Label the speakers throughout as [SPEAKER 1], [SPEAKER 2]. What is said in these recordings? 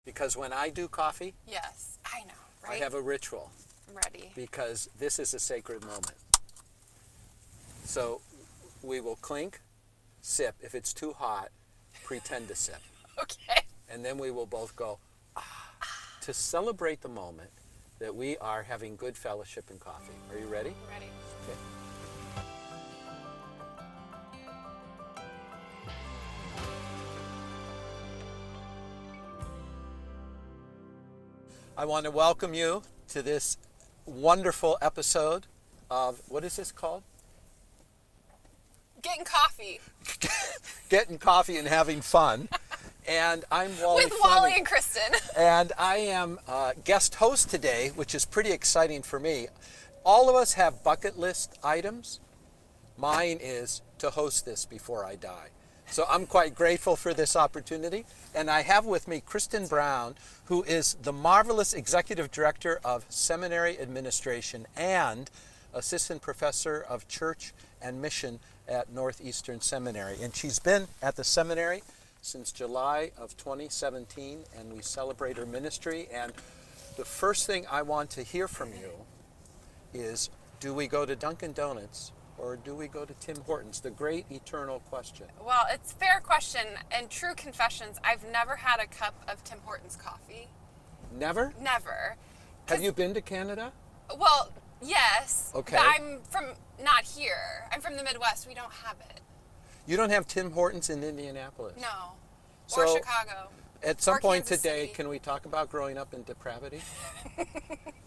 [SPEAKER 1] Because when I do coffee,
[SPEAKER 2] Yes, I know, right?
[SPEAKER 1] I have a ritual.
[SPEAKER 2] I'm ready.
[SPEAKER 1] Because this is a sacred moment. So we will clink, sip. If it's too hot, pretend to sip.
[SPEAKER 2] Okay.
[SPEAKER 1] And then we will both go, ah, to celebrate the moment that we are having good fellowship in coffee. Are you ready?
[SPEAKER 2] Ready.
[SPEAKER 1] Okay. I want to welcome you to this wonderful episode of, what is this called?
[SPEAKER 2] Getting coffee.
[SPEAKER 1] Getting coffee and having fun. And I'm Wally
[SPEAKER 2] With Wally
[SPEAKER 1] Fleming.
[SPEAKER 2] and Kristen.
[SPEAKER 1] And I am guest host today, which is pretty exciting for me. All of us have bucket list items. Mine is to host this before I die. So I'm quite grateful for this opportunity. And I have with me Kristen Brown, who is the marvelous Executive Director of Seminary Administration and Assistant Professor of Church and Mission at Northeastern Seminary. And she's been at the seminary since July of 2017, and we celebrate her ministry. And the first thing I want to hear from you is, do we go to Dunkin' Donuts or do we go to Tim Hortons? The great eternal question.
[SPEAKER 2] Well, it's a fair question, and true confessions, I've never had a cup of Tim Hortons coffee.
[SPEAKER 1] Never?
[SPEAKER 2] Never.
[SPEAKER 1] Have you been to Canada?
[SPEAKER 2] Well, yes.
[SPEAKER 1] Okay.
[SPEAKER 2] But I'm from, not here. I'm from the Midwest. We don't have it.
[SPEAKER 1] You don't have Tim Hortons in Indianapolis?
[SPEAKER 2] No.
[SPEAKER 1] So,
[SPEAKER 2] or Chicago.
[SPEAKER 1] At some
[SPEAKER 2] Or
[SPEAKER 1] point
[SPEAKER 2] Kansas
[SPEAKER 1] today,
[SPEAKER 2] City.
[SPEAKER 1] can we talk about growing up in depravity?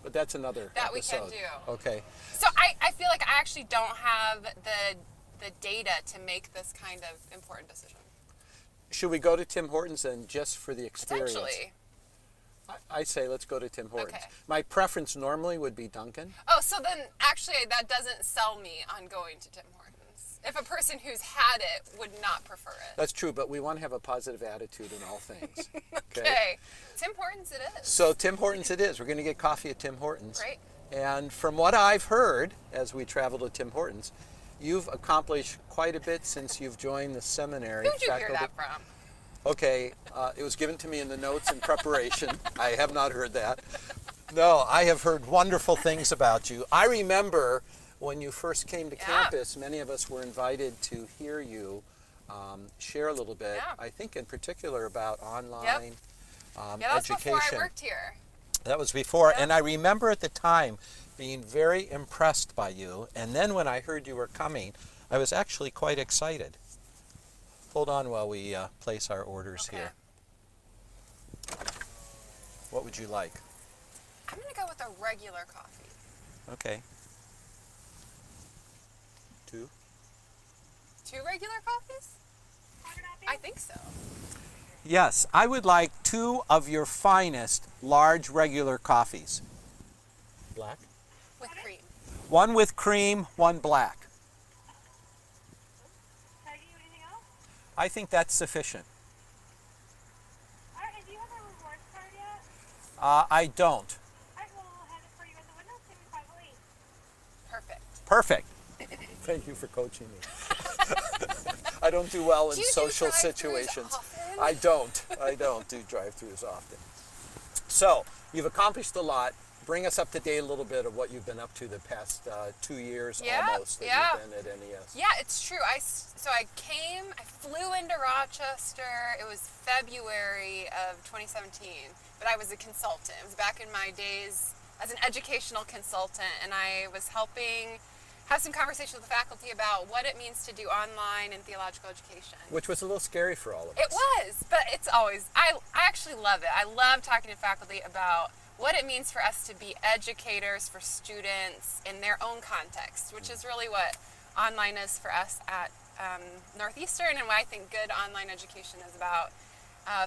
[SPEAKER 1] But that's another
[SPEAKER 2] That
[SPEAKER 1] episode.
[SPEAKER 2] we can do.
[SPEAKER 1] Okay.
[SPEAKER 2] So I feel like I actually don't have the data to make this kind of important decision.
[SPEAKER 1] Should we go to Tim Hortons then, just for the experience?
[SPEAKER 2] Potentially.
[SPEAKER 1] I say let's go to Tim Hortons.
[SPEAKER 2] Okay.
[SPEAKER 1] My preference normally would be Dunkin'.
[SPEAKER 2] Oh, so then actually that doesn't sell me on going to Tim Hortons. If a person who's had it would not prefer it.
[SPEAKER 1] That's true, but we want to have a positive attitude in all things.
[SPEAKER 2] Okay. Tim Hortons it is.
[SPEAKER 1] So Tim Hortons it is. We're going to get coffee at Tim Hortons.
[SPEAKER 2] Great.
[SPEAKER 1] And from what I've heard, as we travel to Tim Hortons, you've accomplished quite a bit since you've joined the seminary.
[SPEAKER 2] Who'd you hear that from?
[SPEAKER 1] Okay, it was given to me in the notes in preparation. I have not heard that. No, I have heard wonderful things about you. I remember when you first came to campus, many of us were invited to hear you share a little bit, I think in particular about online
[SPEAKER 2] that was
[SPEAKER 1] education.
[SPEAKER 2] before I worked here.
[SPEAKER 1] That was before, and I remember at the time being very impressed by you, and then when I heard you were coming, I was actually quite excited. Hold on while we place our orders here. What would you like?
[SPEAKER 2] I'm going to go with a regular coffee.
[SPEAKER 1] Okay. Two?
[SPEAKER 2] 2 regular coffees? I think so.
[SPEAKER 1] Yes, I would like 2 of your finest large regular coffees. Black?
[SPEAKER 2] With cream.
[SPEAKER 1] 1 with cream, 1 black.
[SPEAKER 3] Can I get you anything else?
[SPEAKER 1] I think that's sufficient.
[SPEAKER 3] All right, and do you have a rewards card yet?
[SPEAKER 1] I don't.
[SPEAKER 3] All right, well, we'll have it for you at the window. It's going to be 508.
[SPEAKER 2] Perfect.
[SPEAKER 1] Perfect. Thank you for coaching me. I don't do well in
[SPEAKER 2] Do you do
[SPEAKER 1] social
[SPEAKER 2] drive-thrus
[SPEAKER 1] situations.
[SPEAKER 2] often?
[SPEAKER 1] I don't do drive-thrus often. So, you've accomplished a lot. Bring us up to date a little bit of what you've been up to the past 2 years almost that you've been at NES.
[SPEAKER 2] Yeah, it's true. I flew into Rochester. It was February of 2017, but I was a consultant. It was back in my days as an educational consultant, and I was helping have some conversation with the faculty about what it means to do online and theological education.
[SPEAKER 1] Which was a little scary for all of us.
[SPEAKER 2] It was, but it's always, I actually love it. I love talking to faculty about what it means for us to be educators for students in their own context, which is really what online is for us at Northeastern, and what I think good online education is about.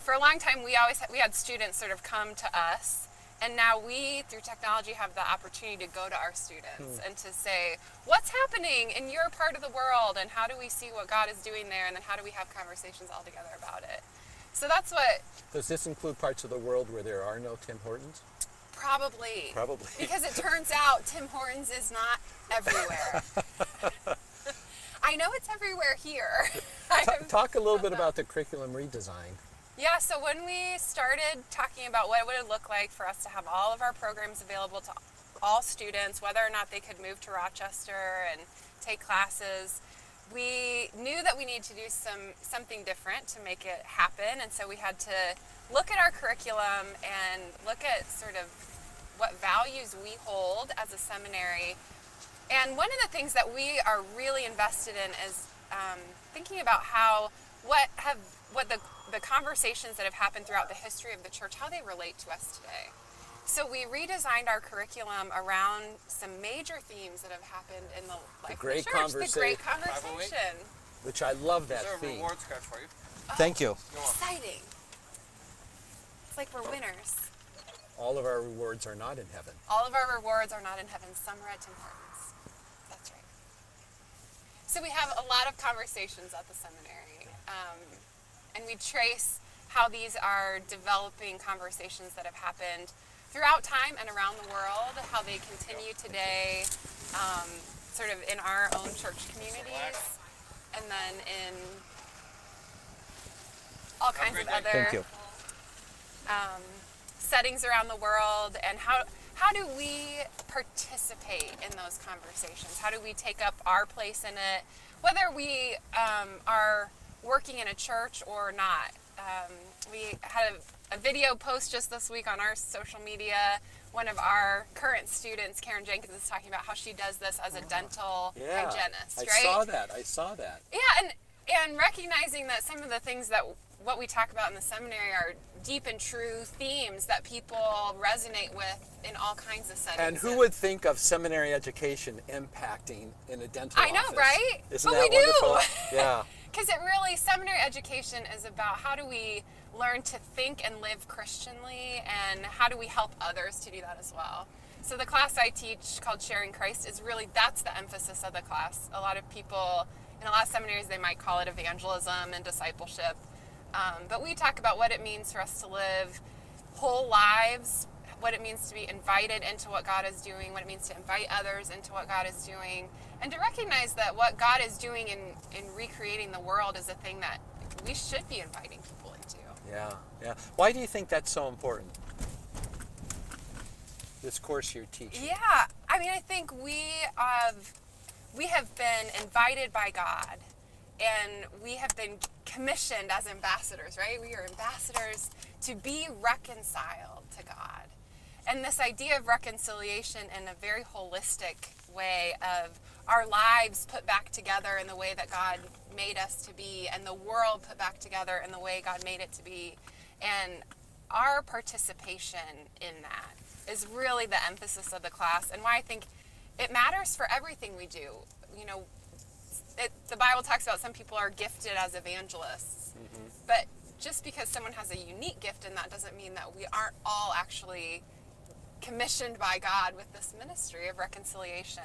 [SPEAKER 2] For a long time, we had students sort of come to us, and now we, through technology, have the opportunity to go to our students and to say, what's happening in your part of the world, and how do we see what God is doing there, and then how do we have conversations all together about it? So that's what...
[SPEAKER 1] Does this include parts of the world where there are no Tim Hortons?
[SPEAKER 2] Probably.
[SPEAKER 1] Probably.
[SPEAKER 2] Because it turns out Tim Hortons is not everywhere. I know it's everywhere here.
[SPEAKER 1] Talk a little bit about the curriculum redesign.
[SPEAKER 2] Yeah, so when we started talking about what it would look like for us to have all of our programs available to all students, whether or not they could move to Rochester and take classes, we knew that we needed to do something different to make it happen. And so we had to look at our curriculum and look at sort of what values we hold as a seminary. And one of the things that we are really invested in is thinking about what the conversations that have happened throughout the history of the church, how they relate to us today. So we redesigned our curriculum around some major themes that have happened in the life of the church. The Great Conversation.
[SPEAKER 1] Which I love that
[SPEAKER 4] There's a
[SPEAKER 1] theme.
[SPEAKER 4] rewards card for you.
[SPEAKER 1] Thank you.
[SPEAKER 2] Exciting. It's like we're winners.
[SPEAKER 1] All of our rewards are not in heaven.
[SPEAKER 2] All of our rewards are not in heaven. Some are at Tim Hortons. That's right. So we have a lot of conversations at the seminary. And we trace how these are developing conversations that have happened throughout time and around the world, how they continue today, sort of in our own church communities, and then in all kinds of other
[SPEAKER 1] Thank you.
[SPEAKER 2] settings around the world, and how do we participate in those conversations? How do we take up our place in it, whether we are working in a church or not? We had a video post just this week on our social media. One of our current students, Karen Jenkins, is talking about how she does this as a dental hygienist, right?
[SPEAKER 1] I saw that.
[SPEAKER 2] Yeah, and recognizing that some of the things that what we talk about in the seminary are deep and true themes that people resonate with in all kinds of settings.
[SPEAKER 1] And who would think of seminary education impacting in a dental office?
[SPEAKER 2] I know, right?
[SPEAKER 1] Isn't
[SPEAKER 2] but
[SPEAKER 1] that
[SPEAKER 2] we
[SPEAKER 1] wonderful?
[SPEAKER 2] do.
[SPEAKER 1] Yeah.
[SPEAKER 2] Because seminary education is about how do we learn to think and live Christianly, and how do we help others to do that as well. So the class I teach, called Sharing Christ, is really, that's the emphasis of the class. A lot of people, in a lot of seminaries, they might call it evangelism and discipleship. But we talk about what it means for us to live whole lives, what it means to be invited into what God is doing, what it means to invite others into what God is doing, and to recognize that what God is doing in recreating the world is a thing that we should be inviting people into.
[SPEAKER 1] Yeah. Why do you think that's so important? This course you're teaching.
[SPEAKER 2] Yeah, I mean, I think we have been invited by God, and we have been commissioned as ambassadors, right? We are ambassadors to be reconciled to God. And this idea of reconciliation in a very holistic way of our lives put back together in the way that God made us to be, and the world put back together in the way God made it to be. And our participation in that is really the emphasis of the class, and why I think it matters for everything we do. You know, the Bible talks about some people are gifted as evangelists, but just because someone has a unique gift in that doesn't mean that we aren't all actually commissioned by God with this ministry of reconciliation.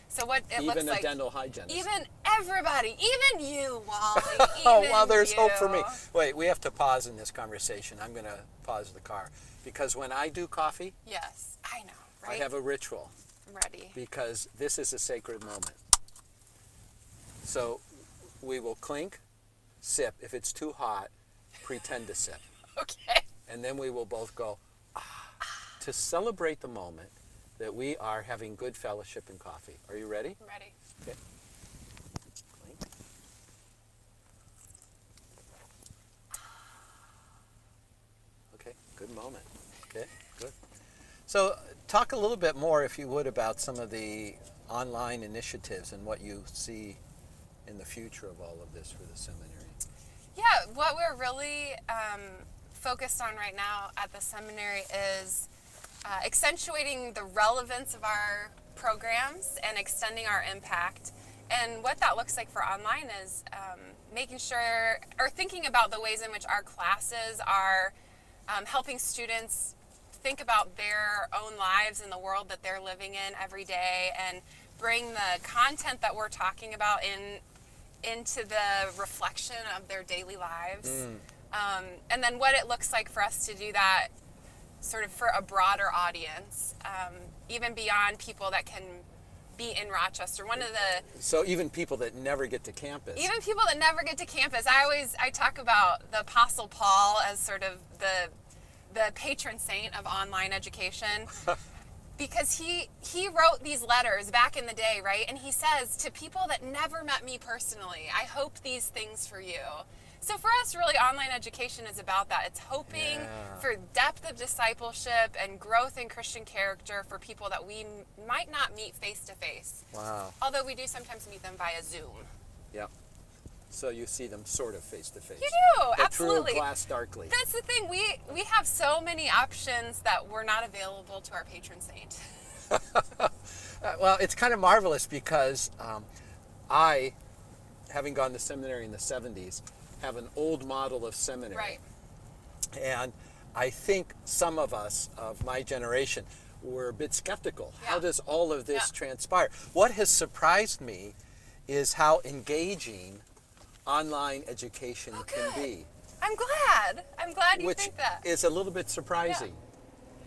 [SPEAKER 2] So what it looks like...
[SPEAKER 1] Even a dental hygienist.
[SPEAKER 2] Even everybody. Even you, Wally.
[SPEAKER 1] Oh, well, there's
[SPEAKER 2] you.
[SPEAKER 1] hope for me. Wait, we have to pause in this conversation. I'm going to pause the car. Because when I do coffee...
[SPEAKER 2] Yes, I know, right?
[SPEAKER 1] I have a ritual.
[SPEAKER 2] I'm ready.
[SPEAKER 1] Because this is a sacred moment. So we will clink, sip. If it's too hot, pretend to sip.
[SPEAKER 2] Okay.
[SPEAKER 1] And then we will both go, to celebrate the moment that we are having good fellowship in coffee. Are you ready?
[SPEAKER 2] I'm ready.
[SPEAKER 1] Okay. Clink. Okay, good moment. Okay, good. So talk a little bit more, if you would, about some of the online initiatives and what you see in the future of all of this for the seminary.
[SPEAKER 2] Yeah, what we're really focused on right now at the seminary is accentuating the relevance of our programs and extending our impact. And what that looks like for online is making sure, or thinking about the ways in which our classes are helping students think about their own lives and the world that they're living in every day, and bring the content that we're talking about into the reflection of their daily lives. And then what it looks like for us to do that sort of for a broader audience, even beyond people that can be in Rochester. One of the
[SPEAKER 1] So even people that never get to campus.
[SPEAKER 2] Even people that never get to campus, I talk about the Apostle Paul as sort of the patron saint of online education. Because he wrote these letters back in the day, right? And he says, to people that never met me personally, I hope these things for you. So for us, really, online education is about that. It's hoping for depth of discipleship and growth in Christian character for people that we might not meet face to face.
[SPEAKER 1] Wow.
[SPEAKER 2] Although we do sometimes meet them via Zoom.
[SPEAKER 1] Yeah. So you see them sort of face to face.
[SPEAKER 2] You do,
[SPEAKER 1] But
[SPEAKER 2] absolutely.
[SPEAKER 1] through a glass darkly.
[SPEAKER 2] That's the thing. We have so many options that were not available to our patron saint.
[SPEAKER 1] Well, it's kind of marvelous because I, having gone to seminary in the 70s, have an old model of seminary.
[SPEAKER 2] Right.
[SPEAKER 1] And I think some of us of my generation were a bit skeptical.
[SPEAKER 2] Yeah.
[SPEAKER 1] How does all of this
[SPEAKER 2] Yeah.
[SPEAKER 1] transpire? What has surprised me is how engaging online education can be.
[SPEAKER 2] I'm glad you
[SPEAKER 1] Which
[SPEAKER 2] think that.
[SPEAKER 1] is a little bit surprising.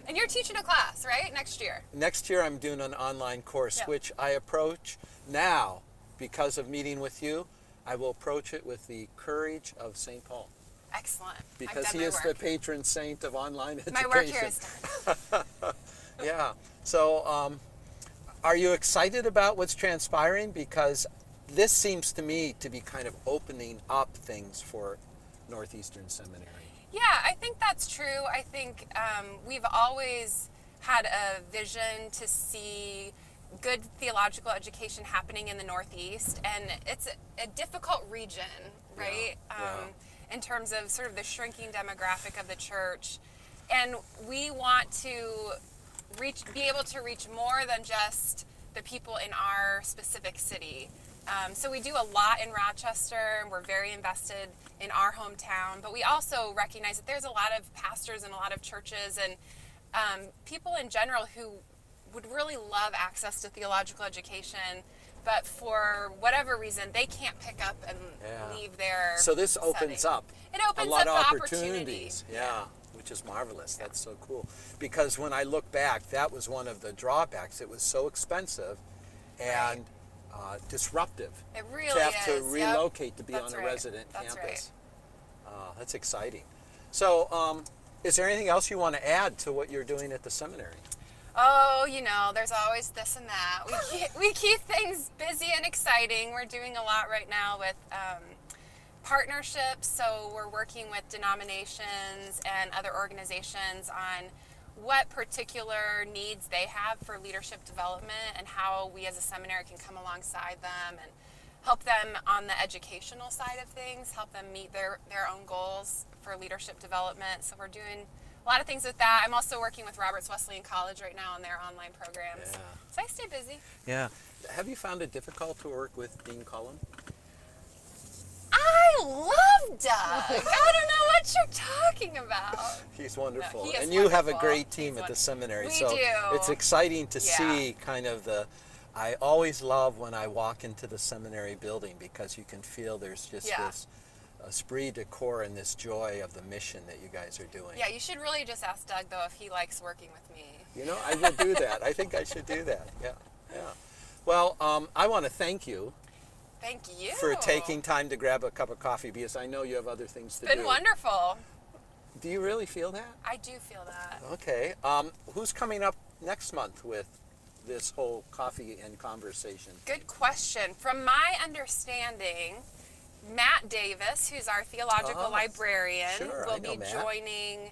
[SPEAKER 2] And you're teaching a class, right? Next year.
[SPEAKER 1] Next year I'm doing an online course,
[SPEAKER 2] Yeah.
[SPEAKER 1] which I approach now, because of meeting with you, I will approach it with the courage of St. Paul.
[SPEAKER 2] Excellent.
[SPEAKER 1] Because
[SPEAKER 2] I've done
[SPEAKER 1] he
[SPEAKER 2] my
[SPEAKER 1] is
[SPEAKER 2] work.
[SPEAKER 1] the patron saint of online education.
[SPEAKER 2] My work here is done.
[SPEAKER 1] Yeah. So are you excited about what's transpiring? Because this seems to me to be kind of opening up things for Northeastern Seminary.
[SPEAKER 2] Yeah, I think that's true. I think we've always had a vision to see good theological education happening in the Northeast, and it's a difficult region, right? In terms of sort of the shrinking demographic of the church. And we want to be able to reach more than just the people in our specific city. So we do a lot in Rochester, and we're very invested in our hometown, but we also recognize that there's a lot of pastors and a lot of churches and people in general who would really love access to theological education, but for whatever reason, they can't pick up and leave their
[SPEAKER 1] So this opens
[SPEAKER 2] setting.
[SPEAKER 1] up
[SPEAKER 2] It opens
[SPEAKER 1] a lot
[SPEAKER 2] up
[SPEAKER 1] of
[SPEAKER 2] the
[SPEAKER 1] opportunities.
[SPEAKER 2] opportunity.
[SPEAKER 1] Yeah, which is marvelous. That's so cool. Because when I look back, that was one of the drawbacks. It was so expensive and disruptive.
[SPEAKER 2] It really
[SPEAKER 1] to have to
[SPEAKER 2] is.
[SPEAKER 1] relocate to be
[SPEAKER 2] That's
[SPEAKER 1] on a
[SPEAKER 2] right.
[SPEAKER 1] resident
[SPEAKER 2] That's
[SPEAKER 1] campus. That's exciting. So is there anything else you want to add to what you're doing at the seminary?
[SPEAKER 2] Oh, there's always this and that. We keep things busy and exciting. We're doing a lot right now with partnerships. So we're working with denominations and other organizations on what particular needs they have for leadership development and how we as a seminary can come alongside them and help them on the educational side of things, help them meet their own goals for leadership development. So we're doing a lot of things with that. I'm also working with Roberts Wesleyan College right now on their online programs.
[SPEAKER 1] Yeah.
[SPEAKER 2] So I stay busy.
[SPEAKER 1] Yeah. Have you found it difficult to work with Dean Cullen?
[SPEAKER 2] I love Doug. I don't know what you're talking about.
[SPEAKER 1] He's wonderful.
[SPEAKER 2] No, he is
[SPEAKER 1] and you have a
[SPEAKER 2] wonderful.
[SPEAKER 1] great team
[SPEAKER 2] He's
[SPEAKER 1] at the seminary.
[SPEAKER 2] We
[SPEAKER 1] so
[SPEAKER 2] do.
[SPEAKER 1] it's exciting to
[SPEAKER 2] Yeah.
[SPEAKER 1] see kind of I always love when I walk into the seminary building because you can feel there's just this esprit de corps and this joy of the mission that you guys are doing.
[SPEAKER 2] Yeah, you should really just ask Doug, though, if he likes working with me.
[SPEAKER 1] I will do that. I think I should do that. Yeah. Well, I want to thank you.
[SPEAKER 2] Thank you.
[SPEAKER 1] For taking time to grab a cup of coffee because I know you have other things to do.
[SPEAKER 2] It's been wonderful.
[SPEAKER 1] Do you really feel that?
[SPEAKER 2] I do feel that.
[SPEAKER 1] Okay. Who's coming up next month with this whole coffee and conversation?
[SPEAKER 2] Good question. From my understanding, Matt Davis, who's our theological librarian,
[SPEAKER 1] sure,
[SPEAKER 2] will be
[SPEAKER 1] Matt.
[SPEAKER 2] joining,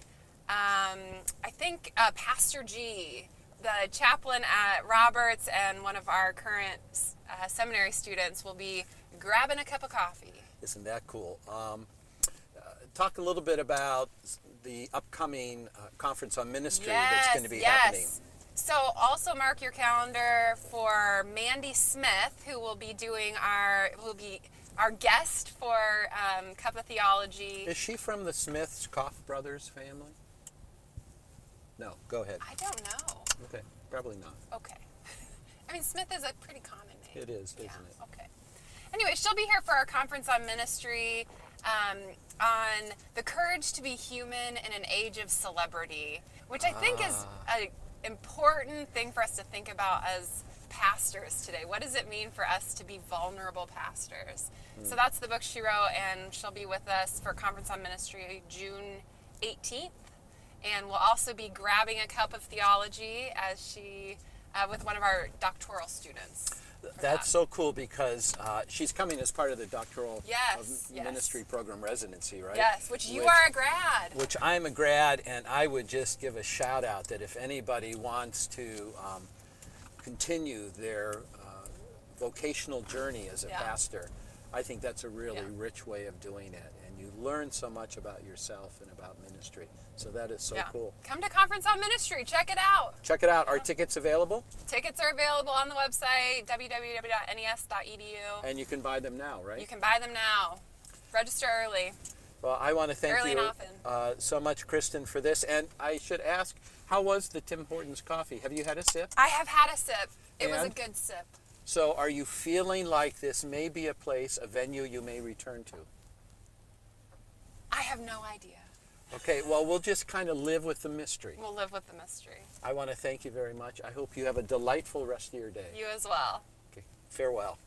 [SPEAKER 2] I think, Pastor G, the chaplain at Roberts, and one of our current seminary students will be grabbing a cup of coffee.
[SPEAKER 1] Isn't that cool? Talk a little bit about the upcoming conference on ministry that's going to be happening.
[SPEAKER 2] So also mark your calendar for Mandy Smith, who will be our guest for Cup of Theology.
[SPEAKER 1] Is she from the Smiths Koch brothers family? No, go ahead.
[SPEAKER 2] I don't know.
[SPEAKER 1] Okay, probably not.
[SPEAKER 2] Okay. I mean, Smith is a pretty common name.
[SPEAKER 1] It is, isn't it?
[SPEAKER 2] Okay. Anyway, she'll be here for our conference on ministry, on the courage to be human in an age of celebrity, which I think is an important thing for us to think about as pastors today. What does it mean for us to be vulnerable pastors? So that's the book she wrote, and she'll be with us for Conference on Ministry June 18th. And we'll also be grabbing a cup of theology as she, with one of our doctoral students.
[SPEAKER 1] That's so cool because she's coming as part of the doctoral
[SPEAKER 2] Yes.
[SPEAKER 1] ministry program residency, right?
[SPEAKER 2] Yes, which you are a grad.
[SPEAKER 1] Which I'm a grad, and I would just give a shout out that if anybody wants to continue their vocational journey as a pastor, I think that's a really rich way of doing it. And you learn so much about yourself and about ministry. So that is so cool.
[SPEAKER 2] Come to Conference on Ministry. Check it out.
[SPEAKER 1] Check it out. Are tickets available?
[SPEAKER 2] Tickets are available on the website, www.nes.edu.
[SPEAKER 1] And you can buy them now, right?
[SPEAKER 2] You can buy them now. Register early.
[SPEAKER 1] Well, I want to thank
[SPEAKER 2] Early
[SPEAKER 1] you
[SPEAKER 2] and often.
[SPEAKER 1] So much, Kristen, for this. And I should ask, how was the Tim Hortons coffee? Have you had a sip?
[SPEAKER 2] I have had a sip. It was a
[SPEAKER 1] And?
[SPEAKER 2] good sip.
[SPEAKER 1] So are you feeling like this may be a place, a venue you may return to?
[SPEAKER 2] I have no idea.
[SPEAKER 1] Okay, well, we'll just kind of live with the mystery.
[SPEAKER 2] We'll live with the mystery.
[SPEAKER 1] I want to thank you very much. I hope you have a delightful rest of your day.
[SPEAKER 2] You as well.
[SPEAKER 1] Okay, farewell.